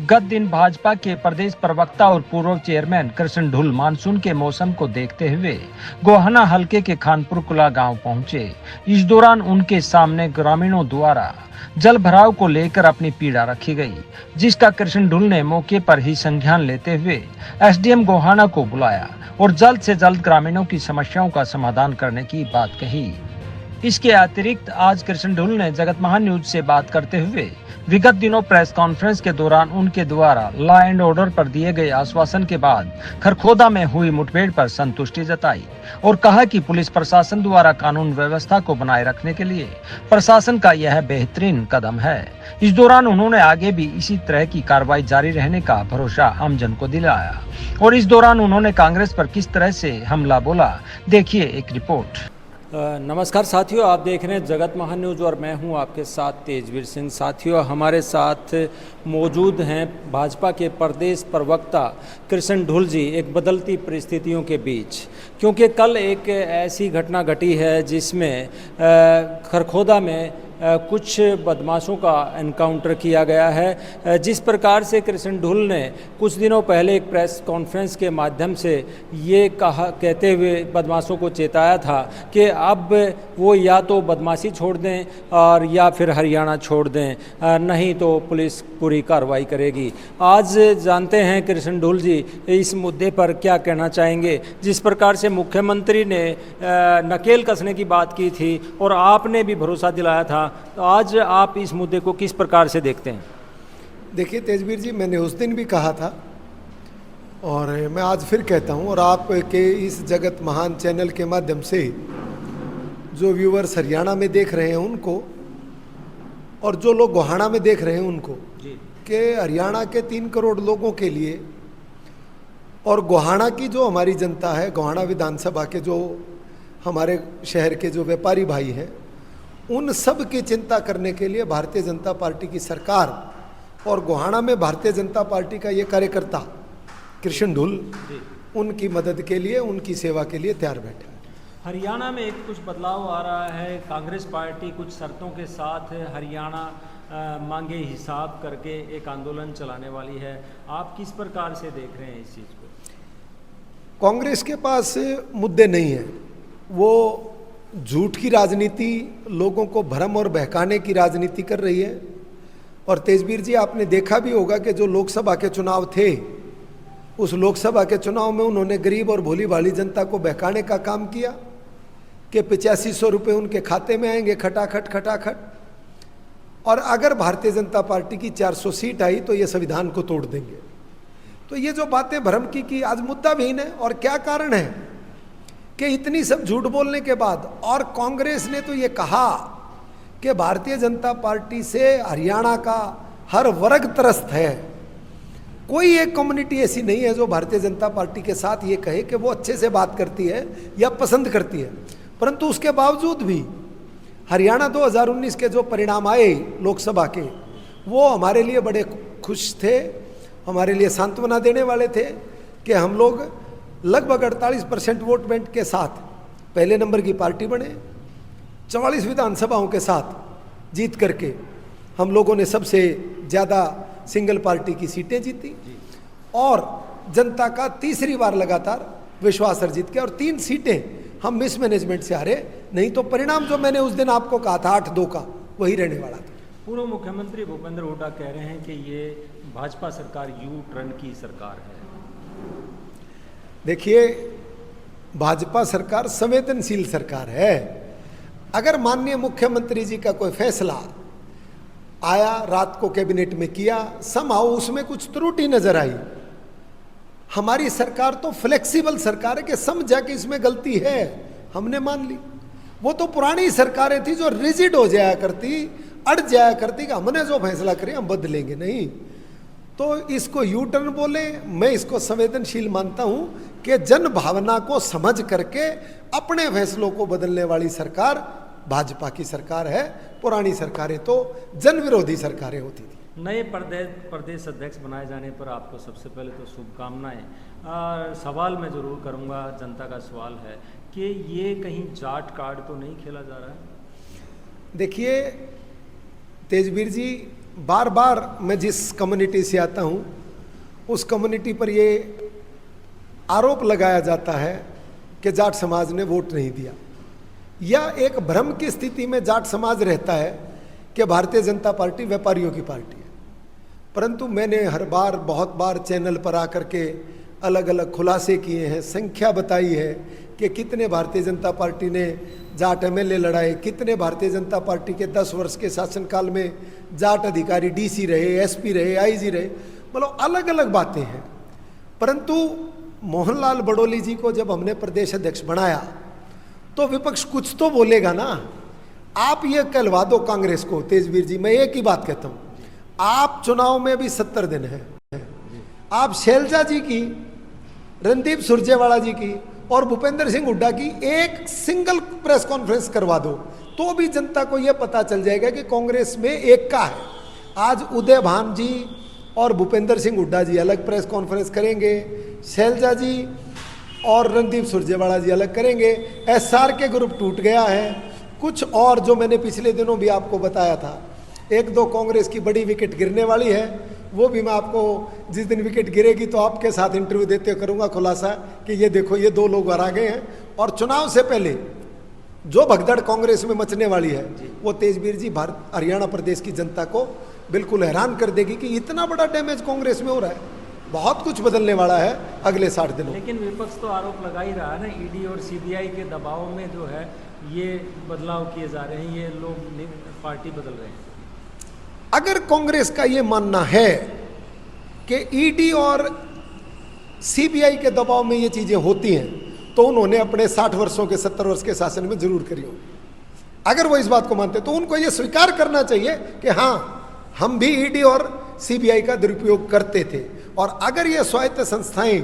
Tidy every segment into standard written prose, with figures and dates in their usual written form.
गत दिन भाजपा के प्रदेश प्रवक्ता और पूर्व चेयरमैन कृष्ण ढुल मानसून के मौसम को देखते हुए गोहाना हलके के खानपुर कुला गांव पहुंचे। इस दौरान उनके सामने ग्रामीणों द्वारा जल भराव को लेकर अपनी पीड़ा रखी गई, जिसका कृष्ण ढुल ने मौके पर ही संज्ञान लेते हुए एसडीएम गोहाना को बुलाया और जल्द से जल्द ग्रामीणों की समस्याओं का समाधान करने की बात कही। इसके अतिरिक्त आज कृष्ण ढुल ने जगत महान न्यूज से बात करते हुए विगत दिनों प्रेस कॉन्फ्रेंस के दौरान उनके द्वारा लॉ एंड ऑर्डर पर दिए गए आश्वासन के बाद खरखोदा में हुई मुठभेड़ पर संतुष्टि जताई और कहा कि पुलिस प्रशासन द्वारा कानून व्यवस्था को बनाए रखने के लिए प्रशासन का यह बेहतरीन कदम है। इस दौरान उन्होंने आगे भी इसी तरह की कार्रवाई जारी रहने का भरोसा आमजन को दिलाया और इस दौरान उन्होंने कांग्रेस पर किस तरह से हमला बोला, देखिए एक रिपोर्ट। नमस्कार साथियों, आप देख रहे हैं जगत महान न्यूज़ और मैं हूं आपके साथ तेजवीर सिंह। साथियों, हमारे साथ मौजूद हैं भाजपा के प्रदेश प्रवक्ता कृष्ण ढुल जी, एक बदलती परिस्थितियों के बीच, क्योंकि कल एक ऐसी घटना घटी है जिसमें खरखोदा में कुछ बदमाशों का एनकाउंटर किया गया है। जिस प्रकार से कृष्ण ढुल ने कुछ दिनों पहले एक प्रेस कॉन्फ्रेंस के माध्यम से ये कहते हुए बदमाशों को चेताया था कि अब वो या तो बदमाशी छोड़ दें और या फिर हरियाणा छोड़ दें, नहीं तो पुलिस पूरी कार्रवाई करेगी। आज जानते हैं कृष्ण ढुल जी इस मुद्दे पर क्या कहना चाहेंगे। जिस प्रकार से मुख्यमंत्री ने नकेल कसने की बात की थी और आपने भी भरोसा दिलाया था, तो आज आप इस मुद्दे को किस प्रकार से देखते हैं? देखिए तेजवीर जी, मैंने उस दिन भी कहा था और मैं आज फिर कहता हूं, और आपके इस जगत महान चैनल के माध्यम से जो व्यूअर्स हरियाणा में देख रहे हैं उनको और जो लोग गोहाना में देख रहे हैं उनको, कि हरियाणा के 3 करोड़ लोगों के लिए और गोहाना की जो हमारी जनता है, गोहाना विधानसभा के जो हमारे शहर के जो व्यापारी भाई हैं, उन सब की चिंता करने के लिए भारतीय जनता पार्टी की सरकार और गोहाना में भारतीय जनता पार्टी का ये कार्यकर्ता कृष्ण ढुल उनकी मदद के लिए, उनकी सेवा के लिए तैयार बैठा है। हरियाणा में एक कुछ बदलाव आ रहा है। कांग्रेस पार्टी कुछ शर्तों के साथ हरियाणा मांगे हिसाब करके एक आंदोलन चलाने वाली है। आप किस प्रकार से देख रहे हैं इस चीज़ को? कांग्रेस के पास मुद्दे नहीं है, वो झूठ की राजनीति, लोगों को भ्रम और बहकाने की राजनीति कर रही है। और तेजवीर जी, आपने देखा भी होगा कि जो लोकसभा के चुनाव थे, उस लोकसभा के चुनाव में उन्होंने गरीब और भोली भाली जनता को बहकाने का काम किया कि 8500 रुपये उनके खाते में आएंगे खटाखट खटाखट, और अगर भारतीय जनता पार्टी की 400 सीट आई तो ये संविधान को तोड़ देंगे। तो ये जो बातें भ्रम की आज मुद्दा विहीन है। और क्या कारण है कि इतनी सब झूठ बोलने के बाद, और कांग्रेस ने तो ये कहा कि भारतीय जनता पार्टी से हरियाणा का हर वर्ग त्रस्त है, कोई एक कम्युनिटी ऐसी नहीं है जो भारतीय जनता पार्टी के साथ ये कहे कि वो अच्छे से बात करती है या पसंद करती है। परंतु उसके बावजूद भी हरियाणा 2019 के जो परिणाम आए लोकसभा के, वो हमारे लिए बड़े खुश थे, हमारे लिए सांत्वना देने वाले थे कि हम लोग लगभग 48% वोट बैंक के साथ पहले नंबर की पार्टी बने। 44 विधानसभाओं के साथ जीत करके हम लोगों ने सबसे ज़्यादा सिंगल पार्टी की सीटें जीती और जनता का तीसरी बार लगातार विश्वास अर्जित किया। और 3 सीटें हम मिसमैनेजमेंट से हारे, नहीं तो परिणाम जो मैंने उस दिन आपको कहा था 8-2 का, वही रहने वाला था। पूर्व मुख्यमंत्री भूपेंद्र हुड्डा कह रहे हैं कि ये भाजपा सरकार यू टर्न की सरकार है। देखिए, भाजपा सरकार संवेदनशील सरकार है। अगर माननीय मुख्यमंत्री जी का कोई फैसला आया, रात को कैबिनेट में किया, समहाउ उसमें कुछ त्रुटि नजर आई, हमारी सरकार तो फ्लेक्सिबल सरकार है कि समझा कि इसमें गलती है, हमने मान ली। वो तो पुरानी सरकारें थी जो रिजिड हो जाया करती, अड़ जाया करती कि हमने जो फैसला करें हम बदलेंगे नहीं। तो इसको यू टर्न बोले, मैं इसको संवेदनशील मानता हूं कि जन भावना को समझ करके अपने फैसलों को बदलने वाली सरकार भाजपा की सरकार है। पुरानी सरकारें तो जन विरोधी सरकारें होती थी। नए प्रदेश अध्यक्ष बनाए जाने पर आपको सबसे पहले तो शुभकामनाएं। सवाल मैं ज़रूर करूंगा, जनता का सवाल है कि ये कहीं जाट कार्ड तो नहीं खेला जा रहा है? देखिए तेजवीर जी, बार बार मैं जिस कम्युनिटी से आता हूँ उस कम्युनिटी पर ये आरोप लगाया जाता है कि जाट समाज ने वोट नहीं दिया, या एक भ्रम की स्थिति में जाट समाज रहता है कि भारतीय जनता पार्टी व्यापारियों की पार्टी है। परंतु मैंने हर बार बहुत बार चैनल पर आकर के अलग अलग खुलासे किए हैं, संख्या बताई है कि कितने भारतीय जनता पार्टी ने जाट एमएलए लड़ाए, कितने भारतीय जनता पार्टी के 10 वर्ष के शासनकाल में जाट अधिकारी डीसी रहे, एसपी रहे, आईजी रहे, मतलब अलग अलग बातें हैं। परंतु मोहनलाल बड़ोली जी को जब हमने प्रदेश अध्यक्ष बनाया तो विपक्ष कुछ तो बोलेगा ना। आप ये कहलवा दो कांग्रेस को, तेजवीर जी, मैं एक ही बात कहता हूं, आप चुनाव में भी 70 दिन है, आप शैलजा जी की, रणदीप सुरजेवाला जी की और भूपेंद्र सिंह हुड्डा की एक सिंगल प्रेस कॉन्फ्रेंस करवा दो तो भी जनता को यह पता चल जाएगा कि कांग्रेस में एक का है। आज उदय भान जी और भूपेंद्र सिंह हुड्डा जी अलग प्रेस कॉन्फ्रेंस करेंगे, शैलजा जी और रणदीप सुरजेवाला जी अलग करेंगे। एसआर के ग्रुप टूट गया है। कुछ और जो मैंने पिछले दिनों भी आपको बताया था, 1-2 कांग्रेस की बड़ी विकेट गिरने वाली है, वो भी मैं आपको जिस दिन विकेट गिरेगी तो आपके साथ इंटरव्यू देते करूंगा खुलासा कि ये देखो ये 2 लोग हरा गए हैं। और चुनाव से पहले जो भगदड़ कांग्रेस में मचने वाली है वो तेजवीर जी हरियाणा प्रदेश की जनता को बिल्कुल हैरान कर देगी कि इतना बड़ा डैमेज कांग्रेस में हो रहा है। बहुत कुछ बदलने वाला है अगले 60 दिनों। लेकिन विपक्ष तो आरोप लगा ही रहा है ना, ईडी और सीबीआई के दबाव में जो है ये बदलाव किए जा रहे हैं, ये लोग पार्टी बदल रहे हैं। अगर कांग्रेस का ये मानना है कि ईडी और सीबीआई के दबाव में ये चीजें होती हैं तो उन्होंने अपने 60 वर्षों के 70 वर्ष के शासन में जरूर करी हो। अगर वो इस बात को मानते तो उनको ये स्वीकार करना चाहिए कि हाँ, हम भी ईडी और सीबीआई का दुरुपयोग करते थे, और अगर ये स्वायत्त संस्थाएं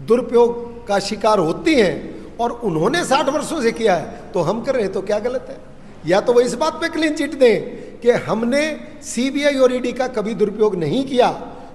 दुरुपयोग का शिकार होती हैं और उन्होंने 60 वर्षों से किया है तो हम कर रहे हैं तो क्या गलत है? या तो वो इस बात पे क्लीन चिट दें कि हमने सीबीआई और ईडी का कभी दुरुपयोग नहीं किया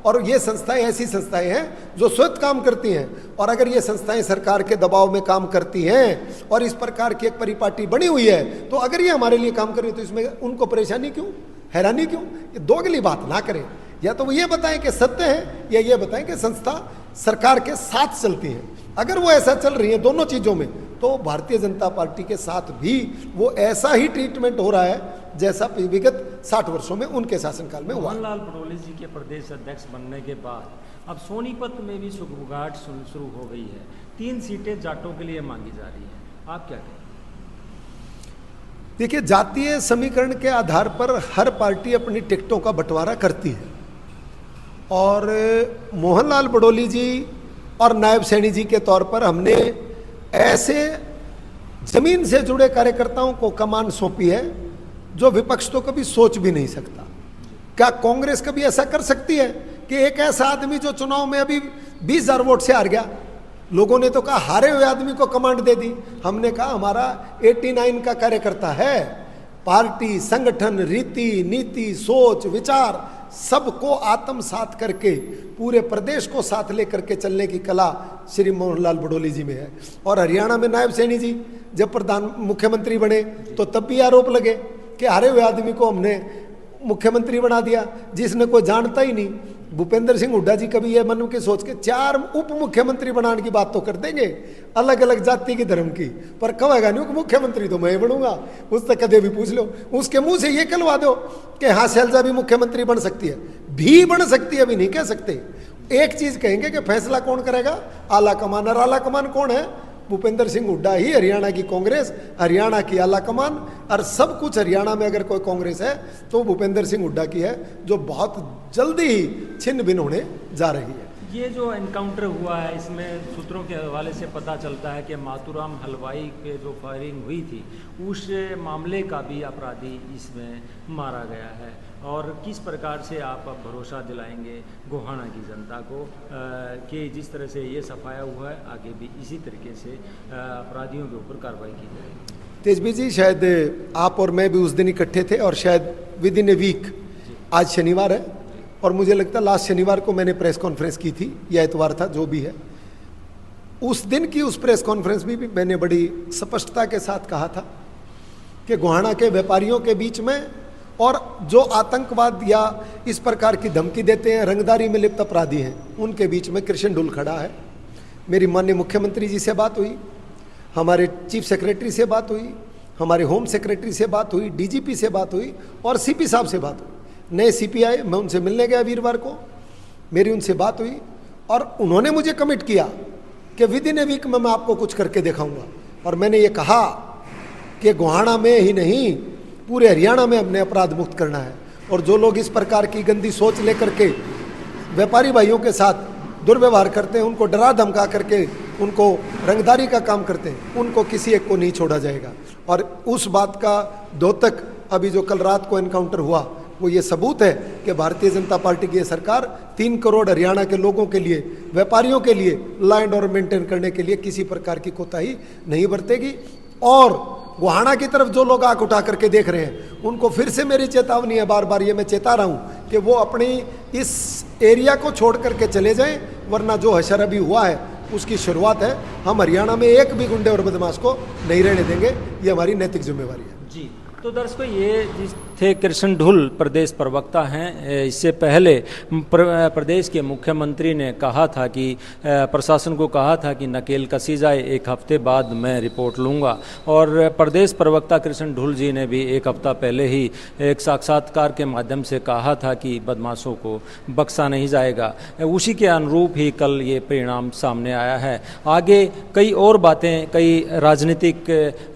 और ये संस्थाएं ऐसी संस्थाएं हैं जो स्वयं काम करती हैं, और अगर ये संस्थाएं सरकार के दबाव में काम करती हैं और इस प्रकार की एक परिपाटी बनी हुई है तो अगर ये हमारे लिए काम कर रही है तो इसमें उनको परेशानी क्यों, हैरानी क्यों? ये दोगली बात ना करें। या तो वो ये बताएं कि सत्य है या ये बताएं कि संस्था सरकार के साथ चलती है। अगर वो ऐसा चल रही है दोनों चीजों में तो भारतीय जनता पार्टी के साथ भी वो ऐसा ही ट्रीटमेंट हो रहा है जैसा विगत 60 वर्षों में उनके शासनकाल में हुआ। मोहनलाल बड़ोली जी के प्रदेश अध्यक्ष बनने के बाद अब सोनीपत में भी सुगबुगाहट शुरू हो गई है। 3 सीटें जाटों के लिए मांगी जा रही हैं, आप क्या कहें? देखिए, जातीय समीकरण के आधार पर हर पार्टी अपनी टिकटों का बंटवारा करती है, और मोहनलाल बड़ोली जी और नायब सैनी जी के तौर पर हमने ऐसे जमीन से जुड़े कार्यकर्ताओं को कमान सौंपी है जो विपक्ष तो कभी सोच भी नहीं सकता। क्या कांग्रेस कभी ऐसा कर सकती है कि एक ऐसा आदमी जो चुनाव में अभी 20,000 वोट से हार गया, लोगों ने तो कहा हारे हुए आदमी को कमांड दे दी, हमने कहा हमारा 89 का कार्यकर्ता है, पार्टी, संगठन, रीति, नीति, सोच, विचार सबको आत्मसात करके पूरे प्रदेश को साथ लेकर के चलने की कला श्री मोहनलाल बड़ोली जी में है। और हरियाणा में नायब सैनी जी जब मुख्यमंत्री बने तो तब भी आरोप लगे कि हारे हुए आदमी को हमने मुख्यमंत्री बना दिया जिसने कोई जानता ही नहीं। भूपेंद्र सिंह हुड्डा जी कभी ये मन के सोच के 4 उप मुख्यमंत्री बनाने की बात तो कर देंगे, अलग अलग जाति की धर्म की, पर कहेगा नहीं कि मुख्यमंत्री तो मैं बनूंगा। उससे कदे भी पूछ लो, उसके मुंह से ये कहलवा दो कि हाँ शैलजा भी मुख्यमंत्री बन सकती है, भी बन सकती है, अभी नहीं कह सकते। एक चीज कहेंगे कि फैसला कौन करेगा, आला कमान। और आला कमान कौन है? भूपेंद्र सिंह हुड्डा ही, हरियाणा की कांग्रेस, हरियाणा की आला कमान, और सब कुछ हरियाणा में अगर कोई कांग्रेस है तो भूपेंद्र सिंह हुड्डा की है, जो बहुत जल्दी ही छिन्न भिन्न होने जा रही है। ये जो एनकाउंटर हुआ है इसमें सूत्रों के हवाले से पता चलता है कि मातूराम हलवाई पे जो फायरिंग हुई थी उस मामले का भी अपराधी इसमें मारा गया है। और किस प्रकार से आप अब भरोसा दिलाएंगे गोहाना की जनता को कि जिस तरह से ये सफाया हुआ है आगे भी इसी तरीके से अपराधियों के ऊपर कार्रवाई की जाएगी? तेजवीर जी, शायद आप और मैं भी उस दिन इकट्ठे थे और शायद विद इन ए वीक, आज शनिवार है और मुझे लगता है लास्ट शनिवार को मैंने प्रेस कॉन्फ्रेंस की थी या इतवार था, जो भी है। उस दिन की उस प्रेस कॉन्फ्रेंस में भी मैंने बड़ी स्पष्टता के साथ कहा था कि गोहाना के व्यापारियों के बीच में और जो आतंकवाद या इस प्रकार की धमकी देते हैं, रंगदारी में लिप्त अपराधी हैं, उनके बीच में कृष्ण ढुल खड़ा है। मेरी माननीय मुख्यमंत्री जी से बात हुई, हमारे चीफ सेक्रेटरी से बात हुई, हमारे होम सेक्रेटरी से बात हुई, डीजीपी से बात हुई और सीपी साहब से बात हुई। नए सीपी आए, मैं उनसे मिलने गया वीरवार को, मेरी उनसे बात हुई और उन्होंने मुझे कमिट किया कि विद इन ए वीक में मैं आपको कुछ करके दिखाऊंगा। और मैंने ये कहा कि गोहाना में ही नहीं, पूरे हरियाणा में हमने अपराध मुक्त करना है। और जो लोग इस प्रकार की गंदी सोच लेकर के व्यापारी भाइयों के साथ दुर्व्यवहार करते हैं, उनको डरा धमका करके उनको रंगदारी का काम करते हैं, उनको किसी एक को नहीं छोड़ा जाएगा। और उस बात का द्योतक अभी जो कल रात को एनकाउंटर हुआ, वो ये सबूत है कि भारतीय जनता पार्टी की ये सरकार 3 करोड़ हरियाणा के लोगों के लिए, व्यापारियों के लिए लॉ एंड ऑर्डर मेंटेन करने के लिए किसी प्रकार की कोताही नहीं बरतेगी। और गोहाना की तरफ जो लोग आंख उठा करके देख रहे हैं, उनको फिर से मेरी चेतावनी है, बार बार ये मैं चेता रहा हूँ कि वो अपनी इस एरिया को छोड़ करके चले जाएं, वरना जो हशर अभी हुआ है उसकी शुरुआत है। हम हरियाणा में एक भी गुंडे और बदमाश को नहीं रहने देंगे, ये हमारी नैतिक जिम्मेवारी है। जी, तो दर्शकों, ये जिस थे कृष्ण ढुल, प्रदेश प्रवक्ता हैं। इससे पहले प्रदेश के मुख्यमंत्री ने कहा था कि प्रशासन को कहा था कि नकेल कसी जाए, 1 हफ्ते बाद मैं रिपोर्ट लूँगा। और प्रदेश प्रवक्ता कृष्ण ढुल जी ने भी 1 हफ्ता पहले ही एक साक्षात्कार के माध्यम से कहा था कि बदमाशों को बख्शा नहीं जाएगा। उसी के अनुरूप ही कल ये परिणाम सामने आया है। आगे कई और बातें, कई राजनीतिक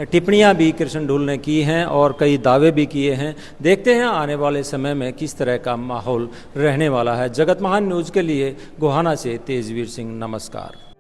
टिप्पणियाँ भी कृष्ण ढुल ने की हैं और कई दावे भी किए हैं। देखते हैं आने वाले समय में किस तरह का माहौल रहने वाला है। जगत महान न्यूज़ के लिए गोहाना से तेजवीर सिंह, नमस्कार।